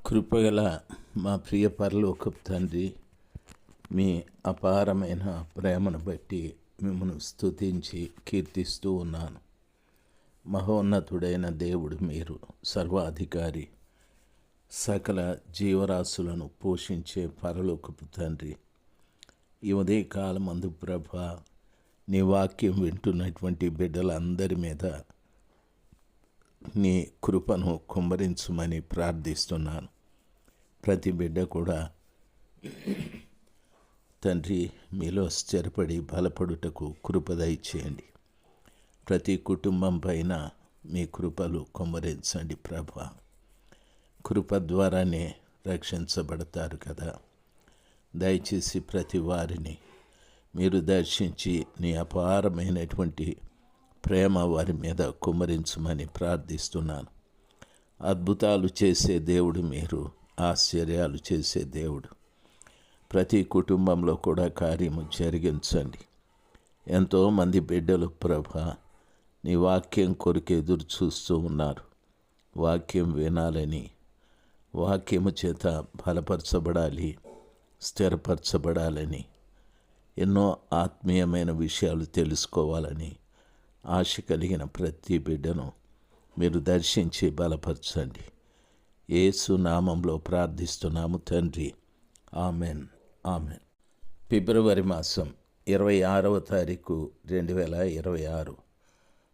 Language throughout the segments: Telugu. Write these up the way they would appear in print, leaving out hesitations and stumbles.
కృపగల మా ప్రియ పరలోకపు తండ్రి, మీ అపారమైన ప్రేమను బట్టి మిమ్మల్ని స్తుతించి కీర్తిస్తూ ఉన్నాను. మహోన్నతుడైన దేవుడు మీరు, సర్వాధికారి, సకల జీవరాశులను పోషించే పరలోకపు తండ్రి. ఈ ఉదయకాలమందు ప్రభా, నీ వాక్యం వింటున్నటువంటి బిడ్డలందరి మీద నీ కృపను కుమ్మరించమని ప్రార్థిస్తున్నాను. ప్రతి బిడ్డ కూడా తండ్రి మీలో స్థిరపడి బలపడుటకు కృప దయచేయండి. ప్రతి కుటుంబం పైన మీ కృపలు కుమ్మరించండి ప్రభా. కృప ద్వారానే రక్షించబడతారు కదా. దయచేసి ప్రతి వారిని మీరు దర్శించి నీ అపారమైనటువంటి ప్రేమ వారి మీద కుమ్మరించమని ప్రార్థిస్తున్నాను. అద్భుతాలు చేసే దేవుడు మీరు, ఆశ్చర్యాలు చేసే దేవుడు. ప్రతి కుటుంబంలో కూడా కార్యము జరిగించండి. ఎంతోమంది బిడ్డలు ప్రభా నీ వాక్యం కొరకు ఎదురు చూస్తూ ఉన్నారు. వాక్యం వినాలని, వాక్యము చేత బలపరచబడాలి, స్థిరపరచబడాలని, ఎన్నో ఆత్మీయమైన విషయాలు తెలుసుకోవాలని ఆశ కలిగిన ప్రతి బిడ్డను మీరు దర్శించి బలపరచండి. యేసు నామంలో ప్రార్థిస్తున్నాము తండ్రి. Amen, amen. ఫిబ్రవరి మాసం 26వ తారీఖు 2026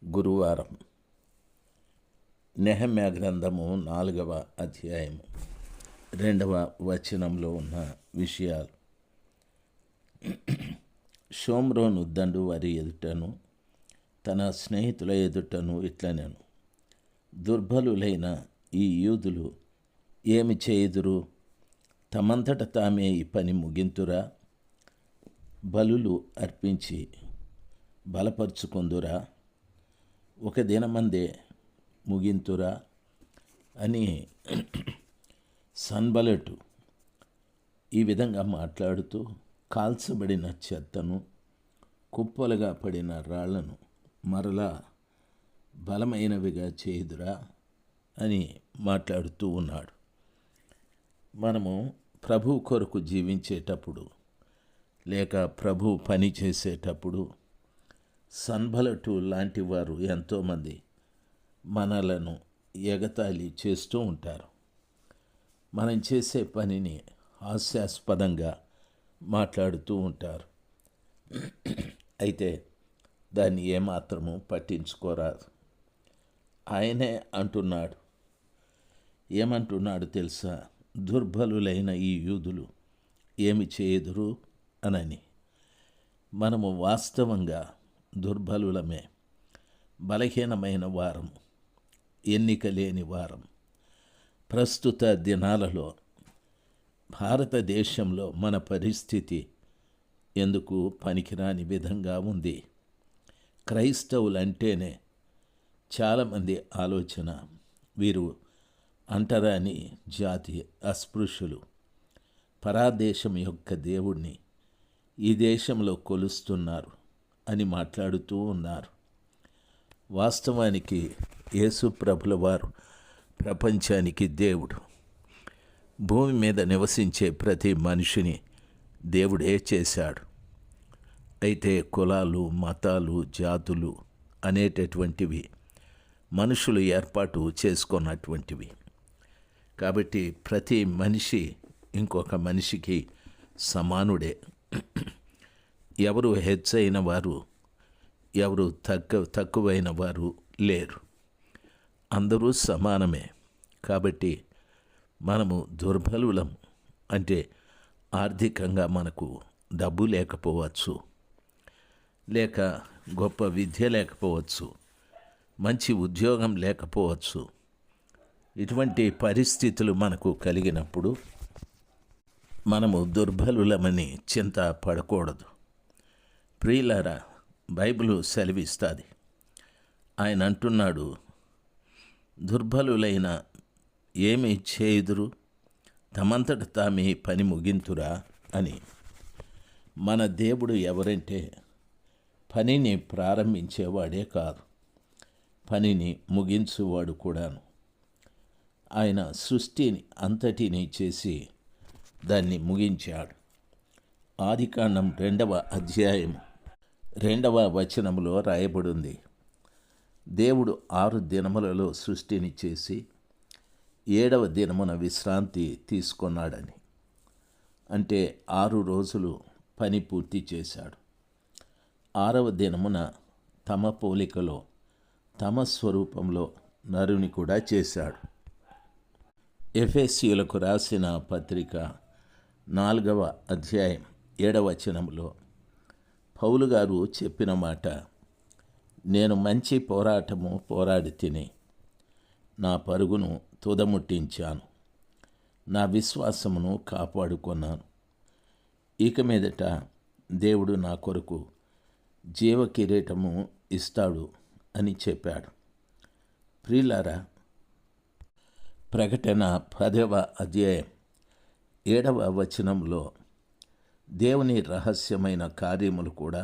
గురువారం. నెహెమ్యా గ్రంథము 4వ అధ్యాయము 2వ వచనంలో ఉన్న విషయాలు. షోమ్రోను దండు వారి ఎదుటను తన స్నేహితుల ఎదుటను ఇట్లనెను, దుర్బలులైన ఈ యూదులు ఏమి చేయుదురు? తమంతట తామే ఈ పని ముగింతురా? బలులు అర్పించి బలపరుచుకుందురా? ఒక దినమందే ముగింతురా అని సన్బలటు ఈ విధంగా మాట్లాడుతూ, కాల్చబడిన చెత్తను, కుప్పలుగా పడిన రాళ్లను మరలా బలమైనవిగా చేయుదురా అని మాట్లాడుతూ ఉన్నాడు. మనము ప్రభు కొరకు జీవించేటప్పుడు లేక ప్రభు పని చేసేటప్పుడు సన్బలటు లాంటి వారు ఎంతోమంది మనలను ఎగతాళి చేస్తూ ఉంటారు. మనం చేసే పనిని హాస్యాస్పదంగా మాట్లాడుతూ ఉంటారు. అయితే దాన్ని ఏమాత్రము పట్టించుకోరాదు. ఆయనే అంటున్నాడు. ఏమంటున్నాడు తెలుసా? దుర్బలులైన ఈ యూదులు ఏమి చేయుదురు అనని. మనము వాస్తవంగా దుర్బలులమే, బలహీనమైన వారము, ఎన్నిక లేని వారం. ప్రస్తుత దినాలలో భారతదేశంలో మన పరిస్థితి ఎందుకు పనికిరాని విధంగా ఉంది. క్రైస్తవులంటేనే చాలామంది ఆలోచన, వీరు అంటరాని జాతి, అస్పృశ్యులు, పరాదేశం యొక్క దేవుణ్ణి ఈ దేశంలో కొలుస్తున్నారు అని మాట్లాడుతూ ఉన్నారు. వాస్తవానికి యేసు ప్రభుల వారు ప్రపంచానికి దేవుడు. భూమి మీద నివసించే ప్రతి మనిషిని దేవుడే చేశాడు. అయితే కులాలు, మతాలు, జాతులు అనేటటువంటివి మనుషులు ఏర్పాటు చేసుకున్నటువంటివి. కాబట్టి ప్రతి మనిషి ఇంకొక మనిషికి సమానుడే. ఎవరు హెచ్చైన వారు, ఎవరు తక్కువైన వారు లేరు. అందరూ సమానమే. కాబట్టి మనము దుర్బలులం. అంటే ఆర్థికంగా మనకు డబ్బు లేకపోవచ్చు, లేక గొప్ప విద్య లేకపోవచ్చు, మంచి ఉద్యోగం లేకపోవచ్చు. ఇటువంటి పరిస్థితులు మనకు కలిగినప్పుడు మనము దుర్బలులమని చింత పడకూడదు. ప్రియులారా, బైబిలు సెలవిస్తుంది. ఆయన అంటున్నాడు, దుర్బలులైన ఏమి చేయుదురు? తమంతట తామే పని ముగింతురా అని. మన దేవుడు ఎవరంటే పనిని ప్రారంభించేవాడే కాదు, పనిని ముగించువాడు కూడాను. ఆయన సృష్టిని అంతటినీ చేసి దాన్ని ముగించాడు. ఆదికాండం 2వ అధ్యాయం 2వ వచనంలో రాయబడింది, దేవుడు 6 దినములలో సృష్టిని చేసి 7వ దినమున విశ్రాంతి తీసుకున్నాడని. అంటే 6 రోజులు పని పూర్తి చేశాడు. 6వ దినమున తమ పోలికలో తమ స్వరూపంలో నరుని కూడా చేశాడు. ఎఫెసీయులకు రాసిన పత్రిక 4వ అధ్యాయం 7వ వచనంలో పౌలు గారు చెప్పిన మాట, నేను మంచి పోరాటము పోరాడి తిని నా పరుగును తుదముట్టించాను, నా విశ్వాసమును కాపాడుకున్నాను. ఇక మీదట దేవుడు నా కొరకు జీవ కిరీటము ఇస్తాడు అని చెప్పాడు. ప్రియులారా, ప్రకటన 10వ అధ్యాయం 7వ వచనంలో దేవుని రహస్యమైన కార్యములు కూడా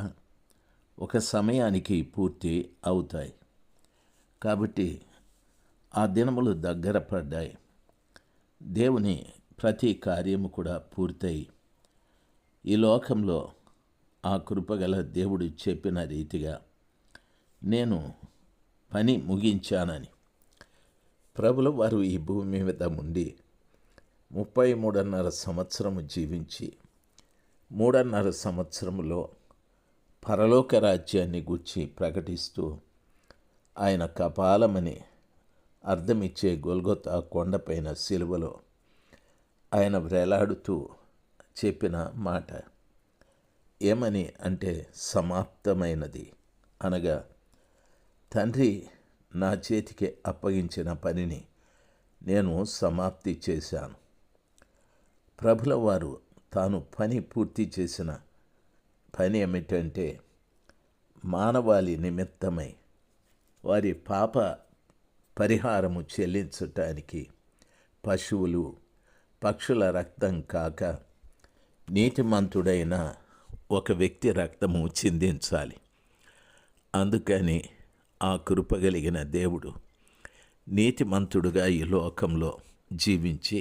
ఒక సమయానికి పూర్తి అవుతాయి. కాబట్టి ఆ దినములు దగ్గర పడ్డాయి. దేవుని ప్రతి కార్యము కూడా పూర్తయి ఈ లోకంలో ఆ కృపగల దేవుడు చెప్పిన రీతిగా నేను పని ముగించానని ప్రభుల వారు ఈ భూమి మీద ఉండి 33.5 సంవత్సరము జీవించి 3.5 సంవత్సరములో పరలోక రాజ్యాన్ని గూర్చి ప్రకటిస్తూ ఆయన కపాలమని అర్థమిచ్చే గొల్గొతా కొండపైన సిలువలో ఆయన వేలాడుతూ చెప్పిన మాట ఏమని అంటే, సమాప్తమైనది. అనగా తండ్రి నా చేతికి అప్పగించిన పనిని నేను సమాప్తి చేశాను. ప్రభుల వారు తాను పని పూర్తి చేసిన పని ఏమిటంటే, మానవాళి నిమిత్తమై వారి పాప పరిహారము చెల్లించటానికి పశువులు పక్షుల రక్తం కాక నీతిమంతుడైన ఒక వ్యక్తి రక్తము చిందించాలి. అందుకని ఆ కృపగలిగిన దేవుడు నీతిమంతుడుగా ఈ లోకంలో జీవించి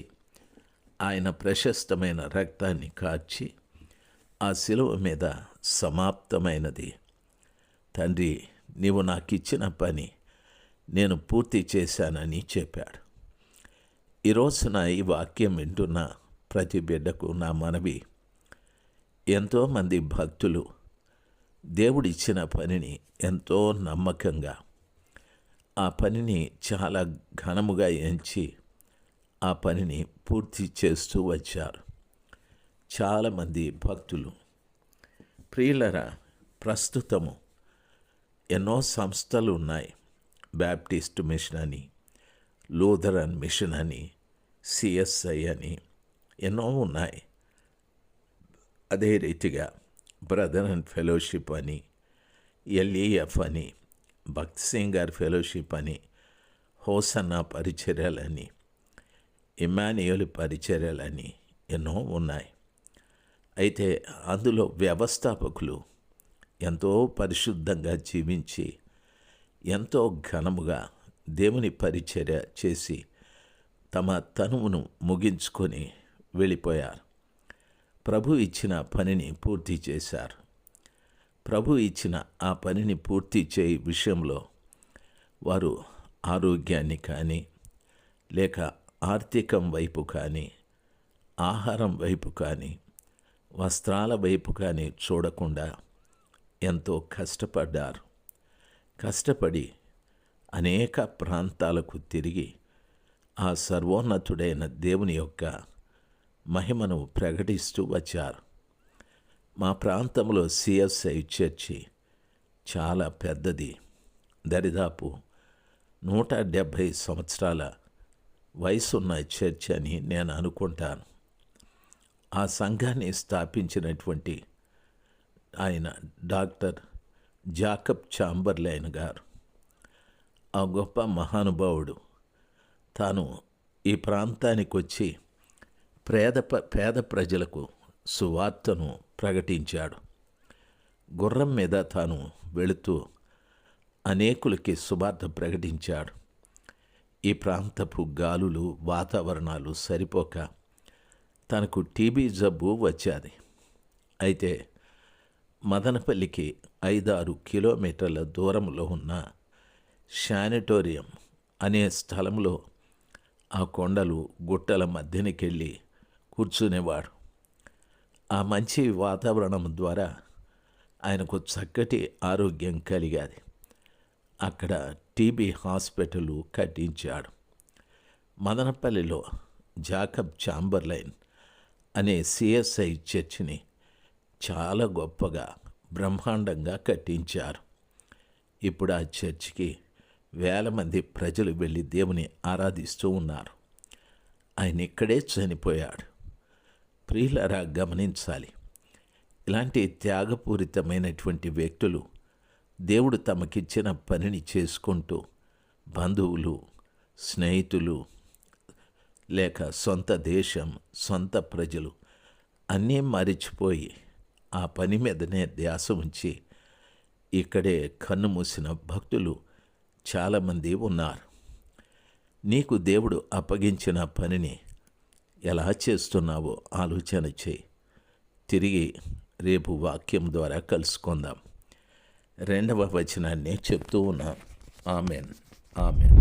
ఆయన ప్రశస్తమైన రక్తాన్ని కార్చి ఆ శిలువ మీద సమాప్తమైనది, తండ్రి నీవు నాకిచ్చిన పని నేను పూర్తి చేశానని చెప్పాడు. ఈరోజున ఈ వాక్యం వింటున్న ప్రతి బిడ్డకు నా మనవి, ఎంతోమంది భక్తులు దేవుడిచ్చిన పనిని ఎంతో నమ్మకంగా ఆ పనిని చాలా ఘనముగా ఎంచి ఆ పనిని పూర్తి చేస్తూ వచ్చారు. చాలామంది భక్తులు. ప్రియులరా, ప్రస్తుతము ఎన్నో సంస్థలు ఉన్నాయి. బ్యాప్టిస్ట్ మిషన్ అని, లూథరన్ మిషన్ అని, సిఎస్ఐ అని ఎన్నో ఉన్నాయి. అదే రీతిగా బ్రదర్ అండ్ ఫెలోషిప్ అని, ఎల్ఈఎఫ్ అని, భక్త్ సింగ్ గారి ఫెలోషిప్ అని, హోసన్నా పరిచర్యలని, ఇమ్మాన్యుయల్ పరిచర్యలని ఎన్నో ఉన్నాయి. అయితే అందులో వ్యవస్థాపకులు ఎంతో పరిశుద్ధంగా జీవించి ఎంతో ఘనముగా దేవుని పరిచర్య చేసి తమ తనువును ముగించుకొని వెళ్ళిపోయారు. ప్రభు ఇచ్చిన పనిని పూర్తి చేశారు. ప్రభు ఇచ్చిన ఆ పనిని పూర్తి చేయ విషయంలో వారు ఆరోగ్యాన్ని కానీ, లేక ఆర్థికం వైపు కానీ, ఆహారం వైపు కానీ, వస్త్రాల వైపు కానీ చూడకుండా ఎంతో కష్టపడ్డారు. కష్టపడి అనేక ప్రాంతాలకు తిరిగి ఆ సర్వోన్నతుడైన దేవుని యొక్క మహిమను ప్రకటిస్తూ వచ్చారు. మా ప్రాంతంలో సిఎస్ఐ చర్చి చాలా పెద్దది. దరిదాపు 170 సంవత్సరాల వయసున్న చర్చ్ అని నేను అనుకుంటాను. ఆ సంఘాన్ని స్థాపించినటువంటి ఆయన డాక్టర్ జాకబ్ చాంబర్లైన్ గారు, ఆ గొప్ప మహానుభావుడు, తాను ఈ ప్రాంతానికి వచ్చి పేద ప్రజలకు సువార్తను ప్రకటించాడు. గుర్రం మీద తాను వెళుతూ అనేకులకి సువార్త ప్రకటించాడు. ఈ ప్రాంతపు గాలులు వాతావరణాలు సరిపోక తనకు టీబీ జబ్బు వచ్చేది. అయితే మదనపల్లికి 5-6 కిలోమీటర్ల దూరంలో ఉన్న శానిటోరియం అనే స్థలంలో ఆ కొండలు గుట్టల మధ్యనికెళ్ళి కూర్చునేవాడు. ఆ మంచి వాతావరణం ద్వారా ఆయనకు చక్కటి ఆరోగ్యం కలిగాది. అక్కడ టీబీ హాస్పిటల్ కట్టించాడు. మదనపల్లిలో జాకబ్ చాంబర్లైన్ అనే సిఎస్ఐ చర్చిని చాలా గొప్పగా బ్రహ్మాండంగా కట్టించారు. ఇప్పుడు ఆ చర్చికి వేల మంది ప్రజలు వెళ్ళి దేవుని ఆరాధిస్తూ ఉన్నారు. ఆయన ఇక్కడే చనిపోయాడు. ప్రియులారా, గమనించాలి, ఇలాంటి త్యాగపూరితమైనటువంటి వ్యక్తులు దేవుడు తమకిచ్చిన పనిని చేసుకుంటూ బంధువులు, స్నేహితులు, లేక సొంత దేశం, సొంత ప్రజలు అన్నీ మరిచిపోయి ఆ పని మీదనే ధ్యాస ఉంచి ఇక్కడే కన్ను మూసిన భక్తులు చాలామంది ఉన్నారు. నీకు దేవుడు అప్పగించిన పనిని ఎలా చేస్తున్నావో ఆలోచన చేయి. తిరిగి రేపు వాక్యం ద్వారా కలుసుకుందాం. 2వ వచనాన్ని చెప్తూ ఉన్నాం. Amen, amen.